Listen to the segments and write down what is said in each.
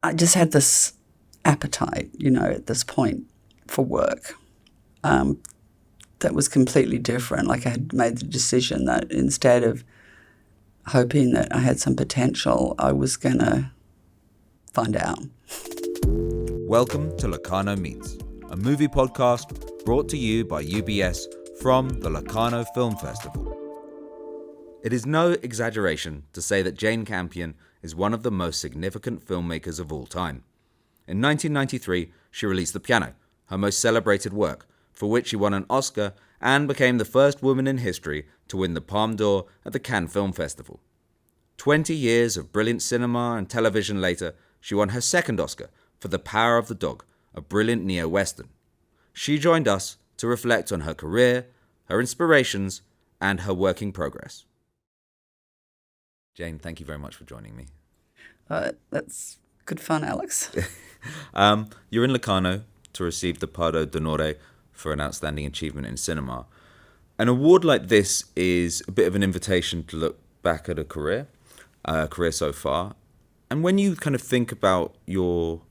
I just had this appetite, at this point for work that was completely different. Like I had made the decision that instead of hoping that I had some potential, I was going to find out. Welcome to Locarno Meets, a movie podcast brought to you by UBS from the Locarno Film Festival. It is no exaggeration to say that Jane Campion is one of the most significant filmmakers of all time. In 1993, she released The Piano, her most celebrated work, for which she won an Oscar and became the first woman in history to win the Palme d'Or at the Cannes Film Festival. 20 years of brilliant cinema and television later, she won her second Oscar for The Power of the Dog, a brilliant neo-western. She joined us to reflect on her career, her inspirations, and her working progress. Jane, thank you very much for joining me. That's good fun, Alex. You're in Locarno to receive the Pardo d'Onore for an outstanding achievement in cinema. An award like this is a bit of an invitation to look back at a career so far. And when you kind of think about your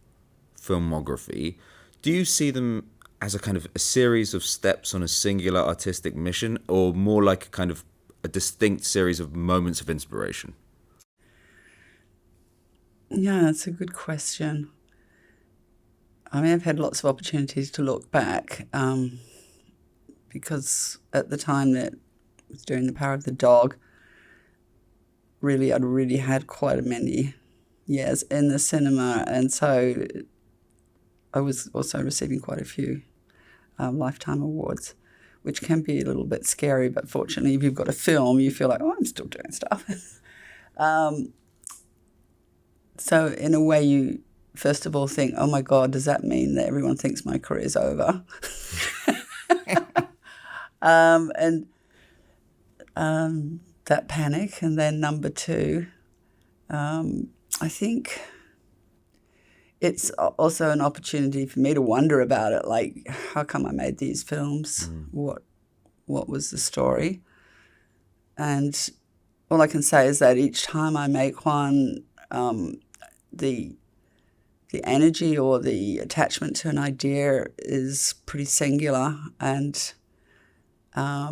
filmography, do you see them as a kind of a series of steps on a singular artistic mission, or more like a kind of a distinct series of moments of inspiration? Yeah, that's a good question. I mean, I've had lots of opportunities to look back because at the time that I was doing The Power of the Dog, I'd already had quite many years in the cinema, and so I was also receiving quite a few lifetime awards, which can be a little bit scary, but fortunately if you've got a film, you feel like, oh, I'm still doing stuff. So in a way you first of all think, oh my God, does that mean that everyone thinks my career's over? That panic. And then number two, I think it's also an opportunity for me to wonder about it, like, how come I made these films? What was the story? And all I can say is that each time I make one, the energy or the attachment to an idea is pretty singular, and I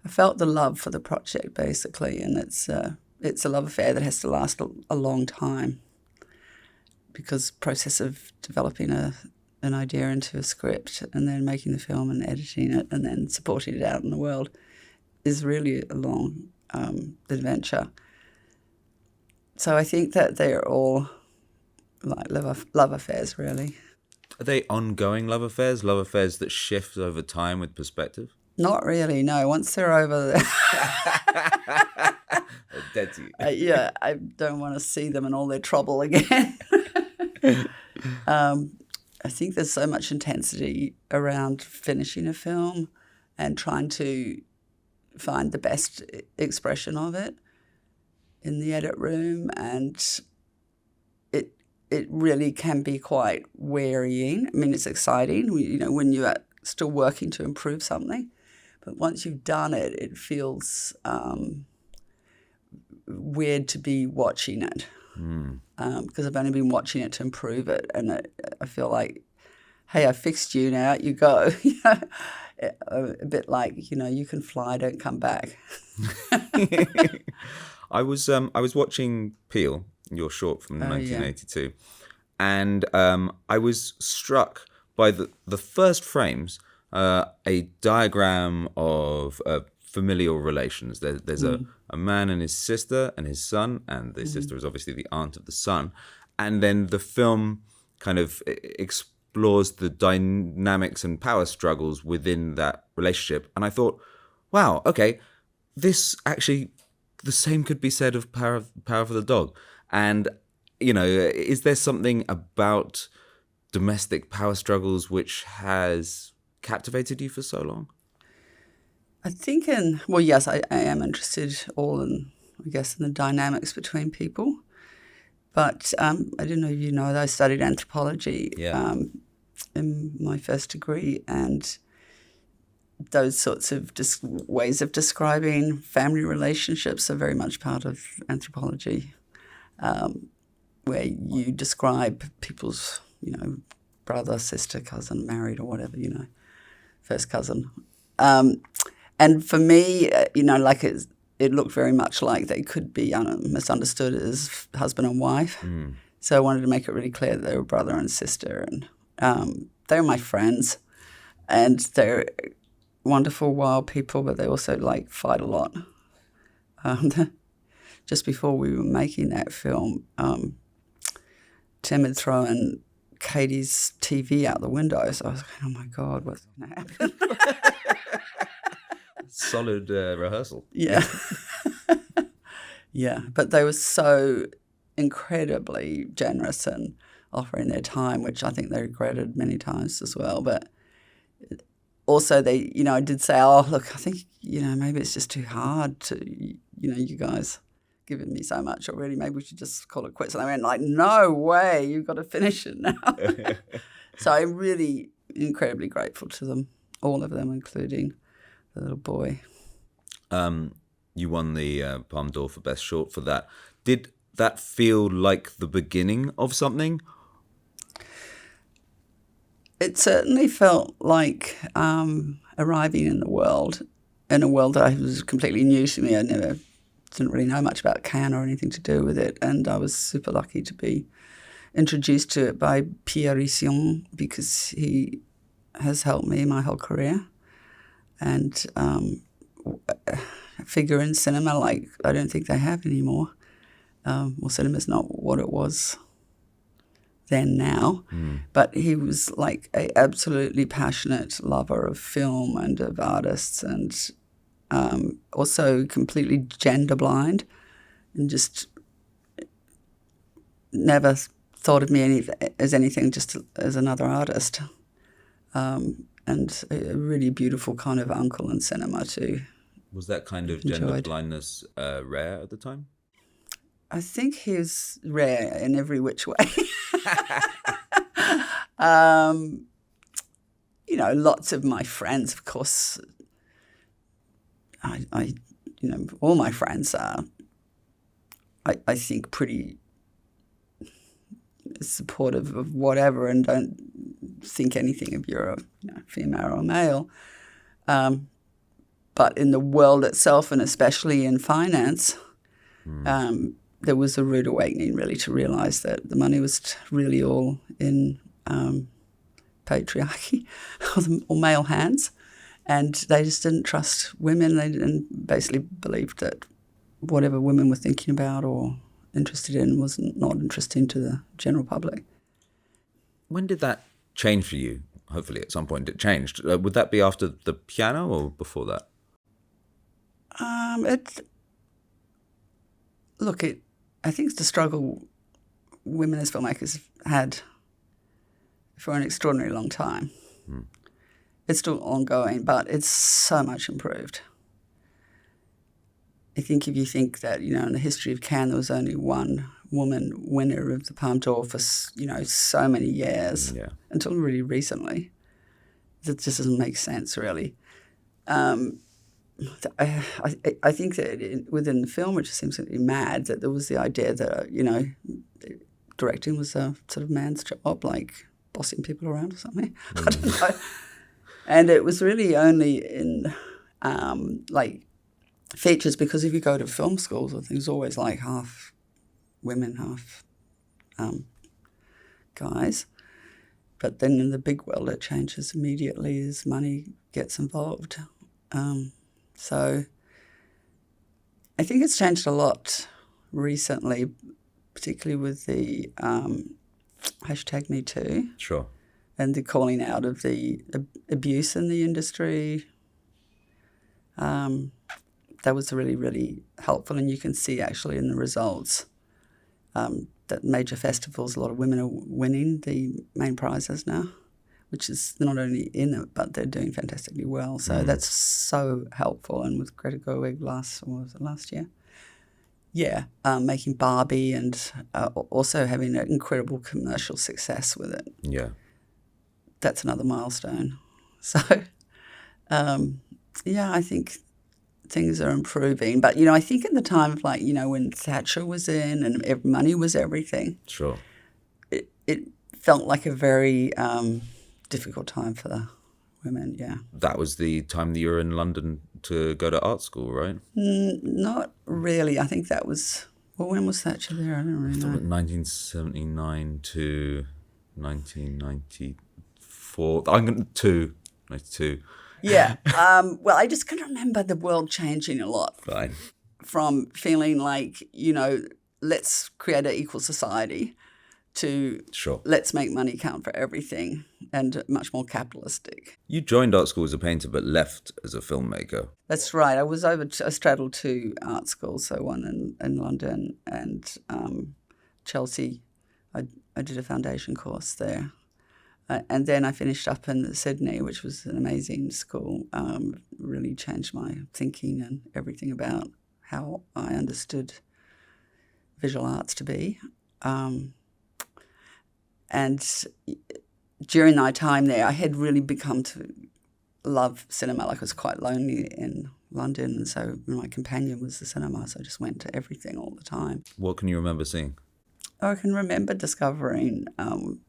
felt the love for the project basically, and it's a love affair that has to last a long time, because process of developing an idea into a script and then making the film and editing it and then supporting it out in the world is really a long adventure. So I think that they're all like love affairs, really. Are they ongoing love affairs that shift over time with perspective? Not really, no. Once they're over, Dead to you. Yeah, I don't want to see them in all their trouble again. I think there's so much intensity around finishing a film and trying to find the best expression of it in the edit room, and it really can be quite wearying. I mean, it's exciting, when you are still working to improve something, but once you've done it, it feels weird to be watching it because I've only been watching it to improve it, and I feel like, hey, I fixed you, now out you go. A bit like, you can fly, don't come back. I was watching Peel, your short from 1982, and I was struck by the first frames, a diagram of familial relations. There's a man and his sister and his son, and the sister is obviously the aunt of the son, and then the film kind of explores the dynamics and power struggles within that relationship. And I thought, wow, okay, this actually, the same could be said of Power of the Dog. And, is there something about domestic power struggles which has captivated you for so long? I think yes, I am interested in the dynamics between people. But I don't know if you know that I studied anthropology in my first degree, and those sorts of ways of describing family relationships are very much part of anthropology, where you describe people's, brother, sister, cousin, married or whatever, first cousin. And for me, it looked very much like they could be misunderstood as husband and wife. Mm. So I wanted to make it really clear that they were brother and sister. And they were my friends. And they're wonderful, wild people, but they also, fight a lot. Just before we were making that film, Tim had thrown Katie's TV out the window. So I was like, oh, my God, what's going to happen? Solid rehearsal. Yeah. Yeah, but they were so incredibly generous and offering their time, which I think they regretted many times as well. But also they, I did say, oh, look, I think, maybe it's just too hard to, you guys giving me so much already. Maybe we should just call it quits. And they went no way, you've got to finish it now. So I'm really incredibly grateful to them, all of them, including the little boy. You won the Palme d'Or for Best Short for that. Did that feel like the beginning of something? It certainly felt like arriving in a world that was completely new to me. I didn't really know much about Cannes or anything to do with it, and I was super lucky to be introduced to it by Pierre Rission, because he has helped me my whole career. And a figure in cinema I don't think they have anymore. Well, cinema's not what it was then now. But he was a absolutely passionate lover of film and of artists, and also completely gender blind, and just never thought of me as anything, just as another artist. And a really beautiful kind of uncle in cinema too. Was that kind of gender blindness rare at the time? I think he was rare in every which way. Lots of my friends, of course, all my friends are, I think, pretty supportive of whatever and don't think anything of you're a female or male. But in the world itself, and especially in finance, there was a rude awakening really to realise that the money was really all in patriarchy or male hands, and they just didn't trust women. They didn't basically believed that whatever women were thinking about or interested in was not interesting to the general public. When did that change for you? Hopefully at some point it changed. Would that be after the piano or before that? I think it's the struggle women as filmmakers have had for an extraordinary long time. It's still ongoing, but it's so much improved. I think if you think that, in the history of Cannes, there was only one woman winner of the Palme d'Or for, so many years, until really recently. That just doesn't make sense, really. I think that within the film, which seems to be mad, that there was the idea that, directing was a sort of man's job, like bossing people around or something. I don't know. And it was really only in, features, because if you go to film schools, I think it's always half women, half guys. But then in the big world, it changes immediately as money gets involved. So I think it's changed a lot recently, particularly with the #MeToo. Sure. And the calling out of the abuse in the industry. That was really, really helpful. And you can see actually in the results that major festivals, a lot of women are winning the main prizes now, which is not only in it, but they're doing fantastically well. So that's so helpful. And with Greta Gerwig last year? Yeah, making Barbie and also having an incredible commercial success with it. Yeah. That's another milestone. So Yeah, I think things are improving. But, I think at the time of when Thatcher was in and money was everything, Sure. it felt like a very difficult time for the women, yeah. That was the time that you were in London to go to art school, right? Not really. I think that was... Well, when was Thatcher there? I don't really know. 1979 to 1994. I'm going to 92. Yeah. Well, I just can remember the world changing a lot. Fine. From feeling like, let's create an equal society to Sure. let's make money count for everything and much more capitalistic. You joined art school as a painter but left as a filmmaker. That's right. I straddled two art schools, so one in London and Chelsea. I did a foundation course there. And then I finished up in Sydney, which was an amazing school. Really changed my thinking and everything about how I understood visual arts to be. And during my time there, I had really become to love cinema. Like I was quite lonely in London, and so my companion was the cinema, so I just went to everything all the time. What can you remember seeing? I can remember discovering Wim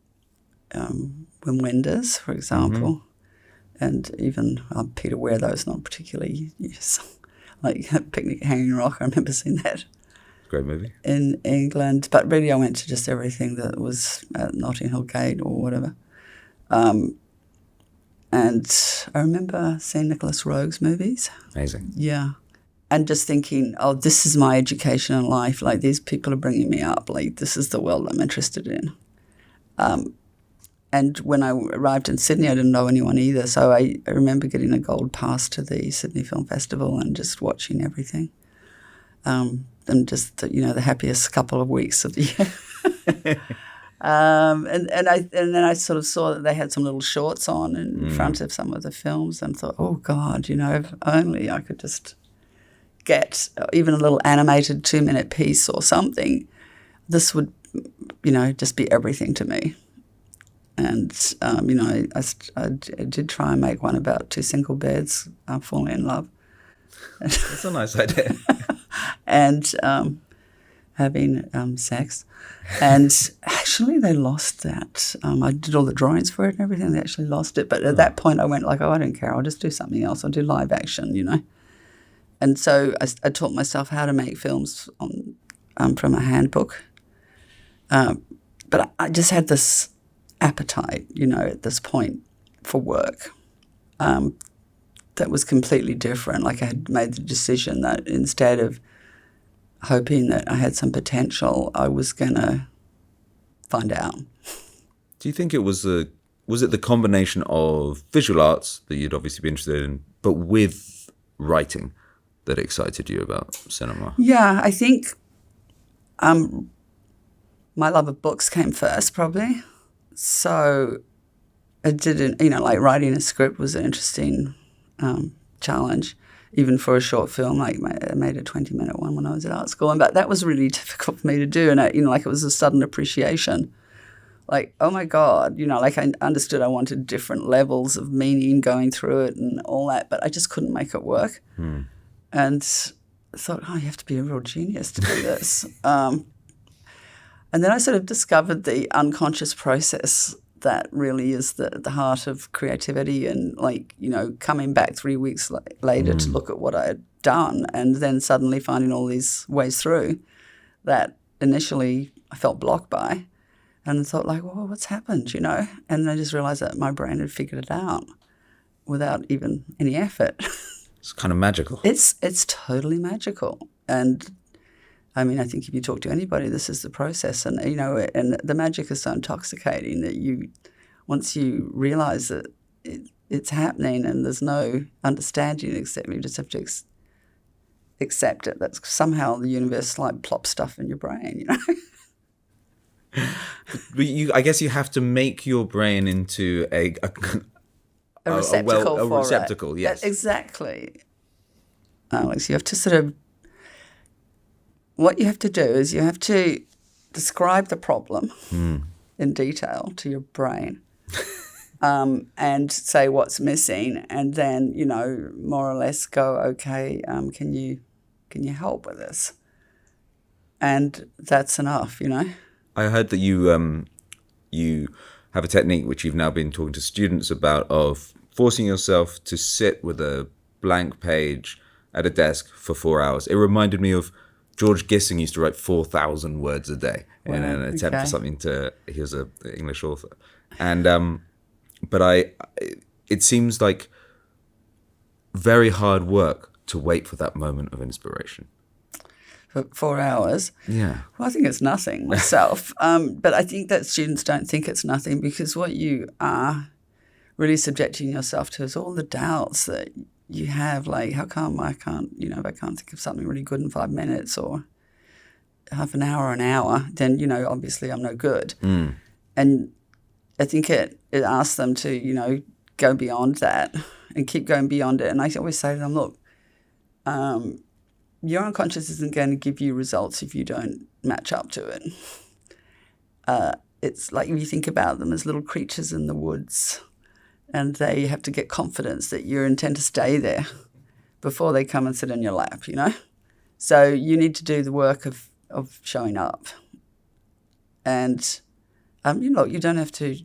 Wenders, for example, and even Peter Ware, though it's not particularly like Picnic at Hanging Rock. I remember seeing that. Great movie. In England, but really I went to just everything that was at Notting Hill Gate or whatever. And I remember seeing Nicholas Roeg's movies. Amazing. Yeah. And just thinking, oh, this is my education in life. Like, these people are bringing me up. Like, this is the world I'm interested in. And when I arrived in Sydney, I didn't know anyone either. So I remember getting a gold pass to the Sydney Film Festival and just watching everything. And just, the happiest couple of weeks of the year. And then I sort of saw that they had some little shorts on in front of some of the films and thought, oh, God, if only I could just get even a little animated 2-minute piece or something, this would, just be everything to me. And, I did try and make one about two single beds falling in love. That's a nice idea. And having sex. And actually they lost that. I did all the drawings for it and everything. They actually lost it. But at that point I went like, oh, I don't care. I'll just do something else. I'll do live action, And so I taught myself how to make films from a handbook. But I just had this appetite, at this point for work that was completely different. Like I had made the decision that instead of hoping that I had some potential, I was going to find out. Do you think it was it the combination of visual arts that you'd obviously be interested in, but with writing that excited you about cinema? Yeah, I think my love of books came first, probably. So it didn't, like writing a script was an interesting challenge, even for a short film. Like I made a 20-minute one when I was at art school, but that was really difficult for me to do. And like it was a sudden appreciation. Like, oh my God, like I understood I wanted different levels of meaning going through it and all that, but I just couldn't make it work. And I thought, oh, you have to be a real genius to do this. And then I sort of discovered the unconscious process that really is the heart of creativity, and coming back 3 weeks later to look at what I had done and then suddenly finding all these ways through that initially I felt blocked by, and thought like, well, what's happened, And I just realised that my brain had figured it out without even any effort. It's kind of magical. It's totally magical. And I mean, I think if you talk to anybody, this is the process. And, and the magic is so intoxicating that once you realise that it's happening and there's no understanding except you just have to accept it. That's somehow the universe plops stuff in your brain, But I guess you have to make your brain into a receptacle a receptacle, yes. Exactly. Alex, you have to sort of... What you have to do is you have to describe the problem in detail to your brain, and say what's missing, and then, more or less go, okay, can you help with this? And that's enough, I heard that you have a technique which you've now been talking to students about, of forcing yourself to sit with a blank page at a desk for 4 hours. It reminded me of George Gissing used to write 4,000 words a day in an attempt for something he was an English author. And but it seems like very hard work to wait for that moment of inspiration. For 4 hours. Yeah. Well, I think it's nothing myself. But I think that students don't think it's nothing, because what you are really subjecting yourself to is all the doubts that you have, like, how come I can't, if I can't think of something really good in 5 minutes or half an hour or an hour, then, obviously I'm no good. Mm. And I think it asks them to, go beyond that and keep going beyond it. And I always say to them, look, your unconscious isn't going to give you results if you don't match up to it. It's like, if you think about them as little creatures in the woods, and they have to get confidence that you intend to stay there before they come and sit in your lap, So you need to do the work of showing up. And, you don't have to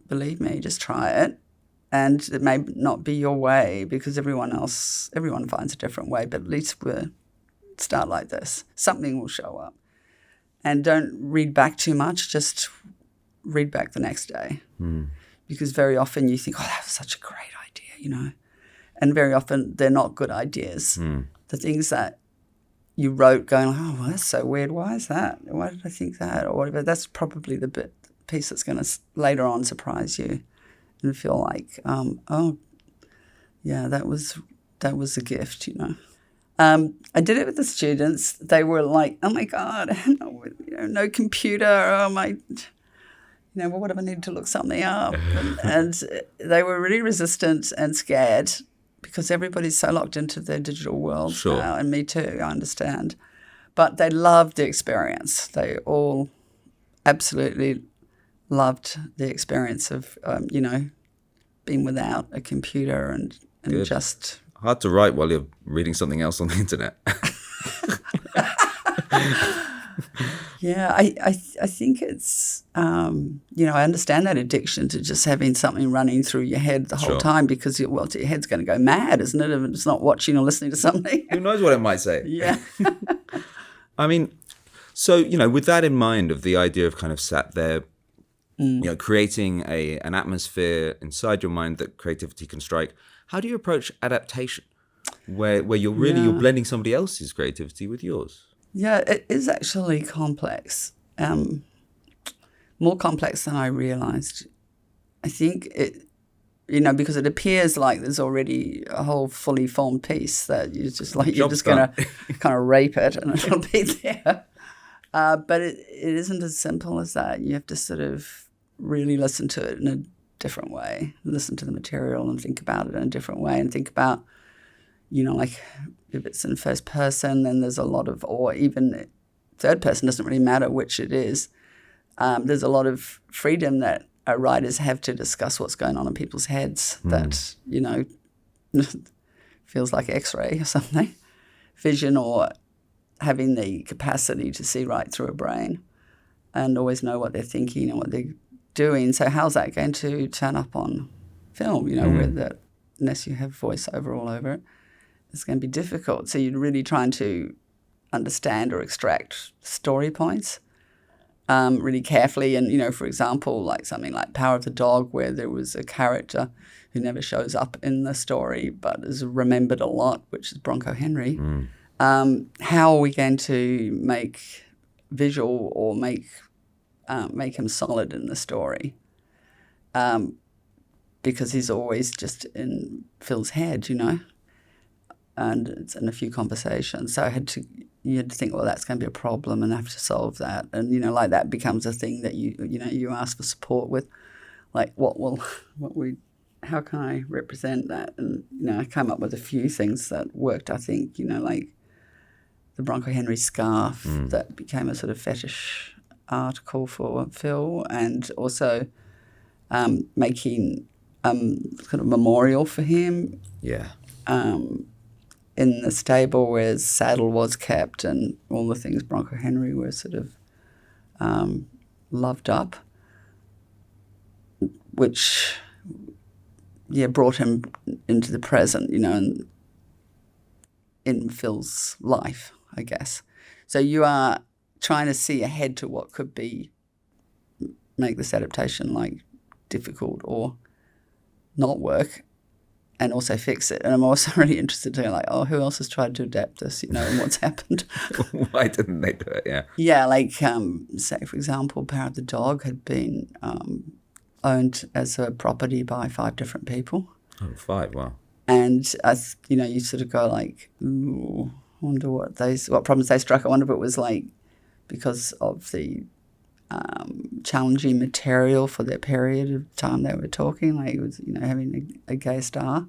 believe me, just try it. And it may not be your way, because everyone finds a different way, but at least we'll start like this. Something will show up. And don't read back too much, just read back the next day. Mm. Because very often you think, oh, that was such a great idea, And very often they're not good ideas. Mm. The things that you wrote going, oh, well, that's so weird. Why is that? Why did I think that? Or whatever. That's probably the piece that's going to later on surprise you and feel like, oh, yeah, that was a gift, I did it with the students. They were like, oh, my God, no computer. Oh, my... well, what if I need to look something up? And they were really resistant and scared, because everybody's so locked into their digital world now, and me too, I understand. But they loved the experience. They all absolutely loved the experience of, being without a computer and just... Hard to write while you're reading something else on the internet. Yeah, I think it's, I understand that addiction to just having something running through your head the whole time, because, your head's going to go mad, isn't it, if it's not watching or listening to something? Who knows what it might say? Yeah. I mean, so, with that in mind, of the idea of kind of sat there, creating an atmosphere inside your mind that creativity can strike, how do you approach adaptation, where you're blending somebody else's creativity with yours? Yeah, it is actually complex, more complex than I realised. I think it, because it appears like there's already a whole fully formed piece that you're just going to kind of rape it and it'll be there. But it isn't as simple as that. You have to sort of really listen to it in a different way, listen to the material and think about it in a different way, and think about, like, if it's in first person, then there's a lot of, or even third person, doesn't really matter which it is. There's a lot of freedom that writers have to discuss what's going on in people's heads that, feels like X-ray or something, vision, or having the capacity to see right through a brain and always know what they're thinking and what they're doing. So how's that going to turn up on film, where that, unless you have voiceover all over it? It's going to be difficult. So you're really trying to understand or extract story points really carefully. And, for example, like something like Power of the Dog, where there was a character who never shows up in the story but is remembered a lot, which is Bronco Henry. How are we going to make visual or make him solid in the story? Because he's always just in Phil's head, and it's in a few conversations. So you had to think, well, that's going to be a problem and have to solve that. And, like that becomes a thing that you ask for support with, like how can I represent that? And, I came up with a few things that worked, I think, like the Bronco Henry scarf that became a sort of fetish article for Phil, and also making kind of memorial for him. Yeah. In the stable where his saddle was kept and all the things Bronco Henry were sort of loved up, which, brought him into the present, and in Phil's life, I guess. So you are trying to see ahead to what could make this adaptation difficult or not work, and also fix it. And I'm also really interested to who else has tried to adapt this, and what's happened. Why didn't they do it? Yeah. Yeah, say, for example, Pardo the dog had been owned as a property by 5 different people. Oh, 5, wow. And, you sort of go ooh, I wonder what problems they struck. I wonder if it was because of the challenging material for their period of time they were talking, it was, having a gay star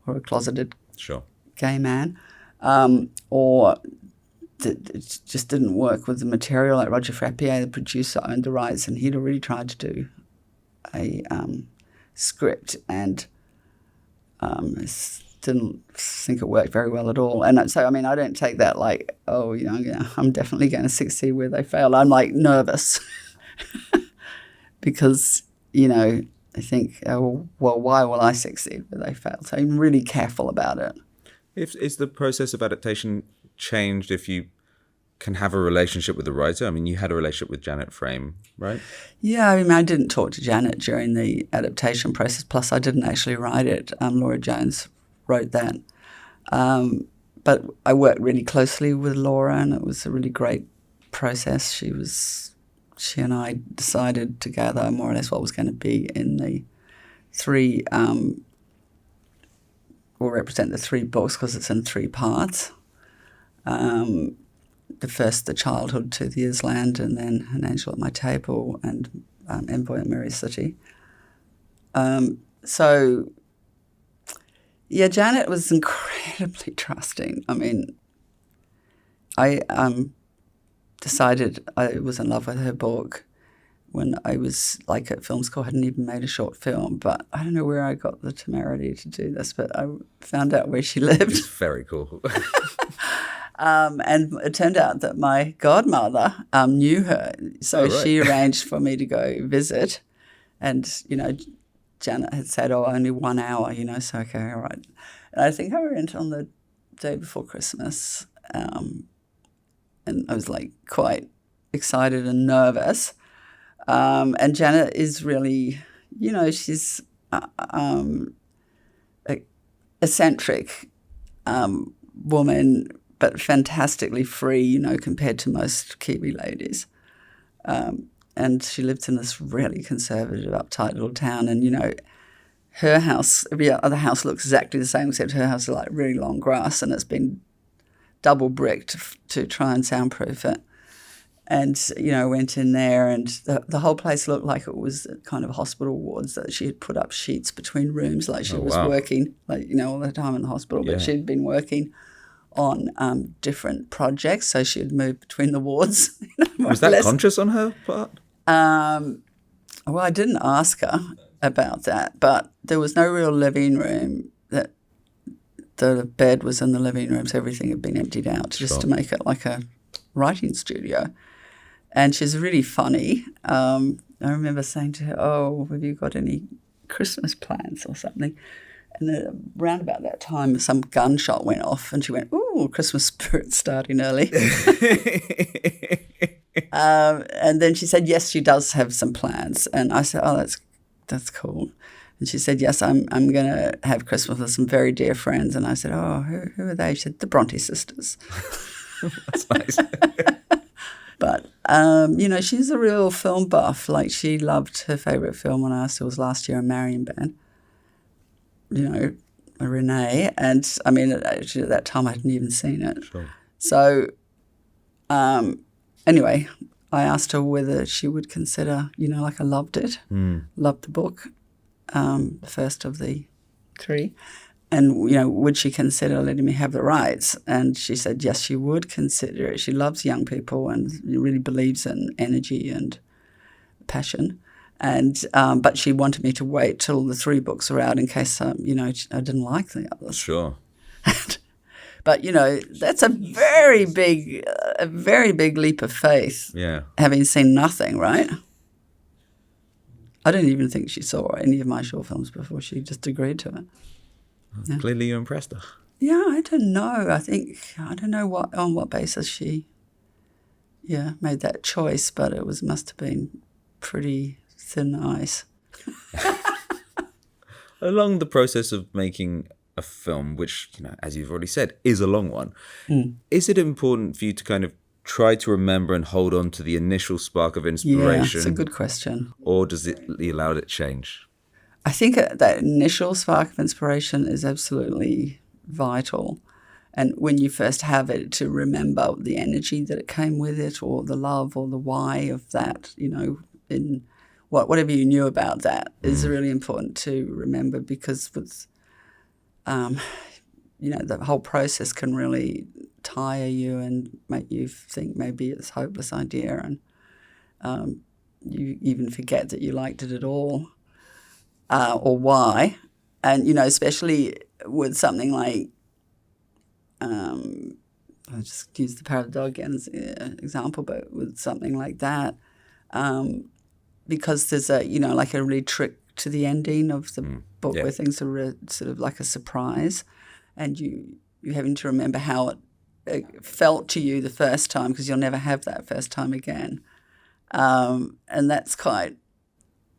or a closeted gay man, or it just didn't work with the material. Roger Frappier, the producer, owned the rights, and he'd already tried to do a script and didn't think it worked very well at all. And so, I don't take that I'm definitely going to succeed where they failed. I'm nervous because, I think, why will I succeed where they fail? So I'm really careful about it. Is the process of adaptation changed if you can have a relationship with the writer? You had a relationship with Janet Frame, right? Yeah, I didn't talk to Janet during the adaptation process. Plus, I didn't actually write it. Laura Jones wrote that. But I worked really closely with Laura, and it was a really great process. She and I decided together more or less what was going to be in the 3, will represent the 3 books because it's in 3 parts. The first, The Childhood, 2 Years Land, and then An Angel at My Table and Envoy of Mary City. So, yeah, Janet was incredibly trusting. I decided I was in love with her book when I was at film school. I hadn't even made a short film, but I don't know where I got the temerity to do this, but I found out where she lived. It's very cool. And it turned out that my godmother knew her. So right. She arranged for me to go visit. And, Janet had said, only 1 hour, so okay, all right. And I think I went on the day before Christmas, and I was quite excited and nervous. And Janet is really, she's eccentric woman, but fantastically free, compared to most Kiwi ladies. And she lives in this really conservative, uptight little town. And, her house, every other house looks exactly the same, except her house is really long grass, and it's been double bricked to try and soundproof it. And, went in there, and the whole place looked like it was kind of hospital wards, that she had put up sheets between rooms, she was working, all the time in the hospital. But she'd been working on different projects, so she had moved between the wards. Was that conscious on her part? Well, I didn't ask her about that, but there was no real living room. That the bed was in the living room, so everything had been emptied out just to make it like a writing studio. And she's really funny. I remember saying to her, have you got any Christmas plans or something? And around about that time, some gunshot went off, and she went, "Ooh, Christmas spirit starting early." And then she said, yes, she does have some plans. And I said, that's cool. And she said, yes, I'm going to have Christmas with some very dear friends. And I said, who are they? She said, the Bronte sisters. That's nice. But, she's a real film buff. She loved her favourite film when I asked her was last year, A Marion Band. Renee. And, actually at that time I hadn't even seen it. Sure. So, anyway, I asked her whether she would consider, I loved it, loved the book, the first of the 3. And, would she consider letting me have the rights? And she said, yes, she would consider it. She loves young people and really believes in energy and passion. And but she wanted me to wait till the 3 books are out in case I didn't like the others. Sure. But that's a very big leap of faith. Yeah. Having seen nothing, right? I don't even think she saw any of my short films before she just agreed to it. Yeah. Clearly, you impressed her. Yeah, I don't know. I don't know on what basis she, made that choice, but it must have been pretty thin ice. Along the process of making a film, which, as you've already said, is a long one, is it important for you to kind of try to remember and hold on to the initial spark of inspiration? Yeah, it's a good question. Or does it allow it to change? I think that initial spark of inspiration is absolutely vital. And when you first have it, to remember the energy that it came with it, or the love or the why of that, in whatever you knew about that is really important to remember, because with, the whole process can really tire you and make you think maybe it's a hopeless idea, and you even forget that you liked it at all, or why. And, especially with something like, I'll just use the Pardo again as an example, but with something like that, because there's a really trick to the ending of the book, where things are sort of like a surprise, and you're having to remember how it felt to you the first time, because you'll never have that first time again. And that's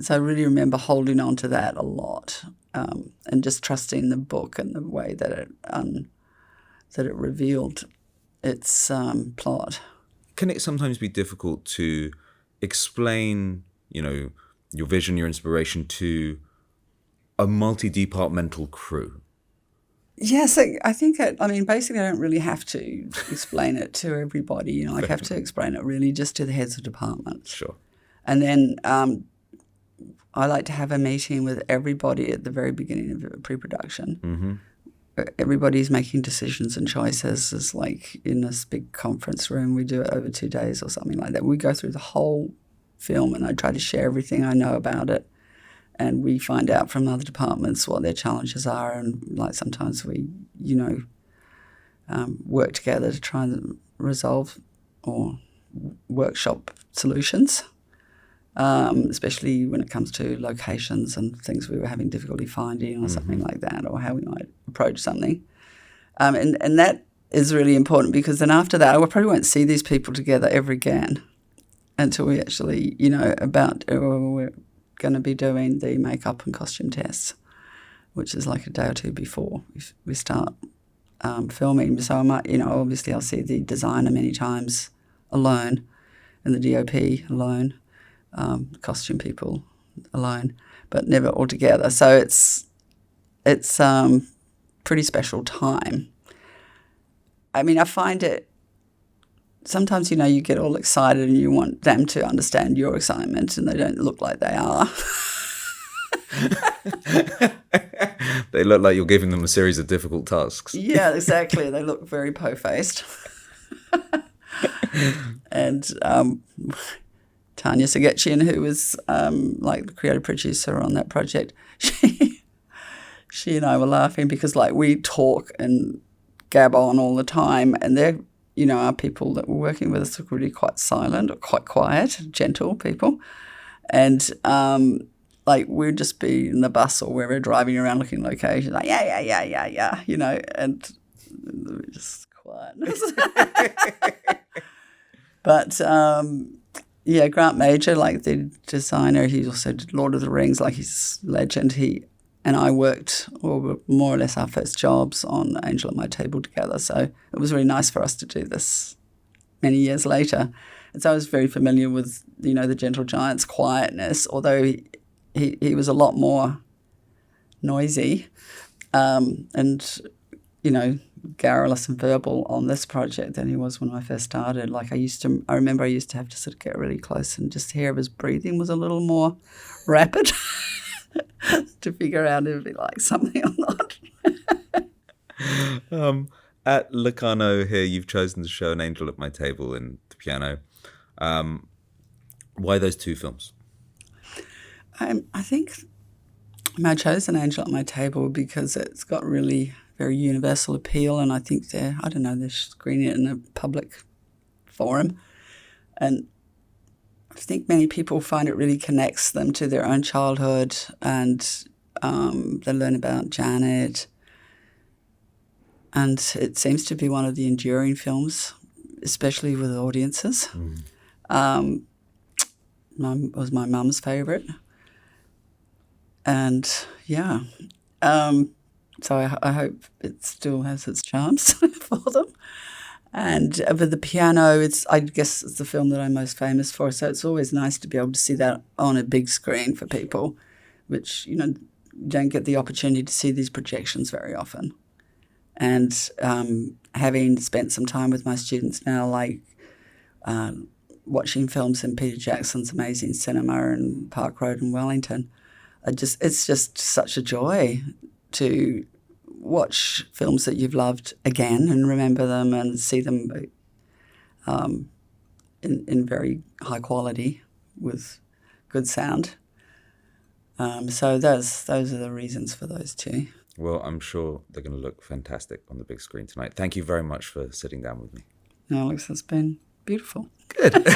so I really remember holding on to that a lot, and just trusting the book and the way that it revealed its plot. Can it sometimes be difficult to explain, your vision, your inspiration to a multi-departmental crew? Yes, I think basically I don't really have to explain it to everybody. I have to explain it really just to the heads of departments. Sure. And then I like to have a meeting with everybody at the very beginning of pre-production. Mm-hmm. Everybody's making decisions and choices. It's like in this big conference room. We do it over 2 days or something like that. We go through the whole film, and I try to share everything I know about it. And we find out from other departments what their challenges are, and sometimes we, work together to try and resolve or workshop solutions, especially when it comes to locations and things we were having difficulty finding, or something like that, or how we might approach something. And that is really important, because then after that, I probably won't see these people together ever again until we actually, we're going to be doing the makeup and costume tests, which is like a day or two before we start filming. So I might, obviously I'll see the designer many times alone, and the DOP alone, costume people alone, but never all together. So it's pretty special time. I find it sometimes, you get all excited and you want them to understand your excitement, and they don't look like they are. They look like you're giving them a series of difficult tasks. Yeah, exactly. They look very po-faced. And Tanya Sagetchian, who was the creative producer on that project, she and I were laughing because we talk and gab on all the time, and they're our people that were working with us were really quite silent or quite quiet, gentle people. And we'd just be in the bus or wherever, driving around looking locations, yeah, and we're just quiet. But, Grant Major, the designer, he also did Lord of the Rings, he's a legend. He and I worked, or more or less our first jobs, on Angel at My Table together. So it was really nice for us to do this many years later. And so I was very familiar with, the Gentle Giant's quietness, although he was a lot more noisy and, garrulous and verbal on this project than he was when I first started. I remember I used to have to sort of get really close and just hear his breathing was a little more rapid. To figure out if he likes something or not. At Locarno here, you've chosen to show An Angel at My Table and The Piano. Why those 2 films? I think I chose An Angel at My Table because it's got really very universal appeal, and I think they're screening it in a public forum. And I think many people find it really connects them to their own childhood, and they learn about Janet. And it seems to be one of the enduring films, especially with audiences. Was my mum's favourite. And, yeah. So I hope it still has its charms for them. And with the piano, I guess it's the film that I'm most famous for. So it's always nice to be able to see that on a big screen for people, which, don't get the opportunity to see these projections very often. And having spent some time with my students now, like watching films in Peter Jackson's amazing cinema in Park Road in Wellington, it's just such a joy to watch films that you've loved again and remember them and see them in very high quality with good sound. So those are the reasons for those two. Well, I'm sure they're going to look fantastic on the big screen tonight. Thank you very much for sitting down with me. No, Alex, it's been beautiful. Good.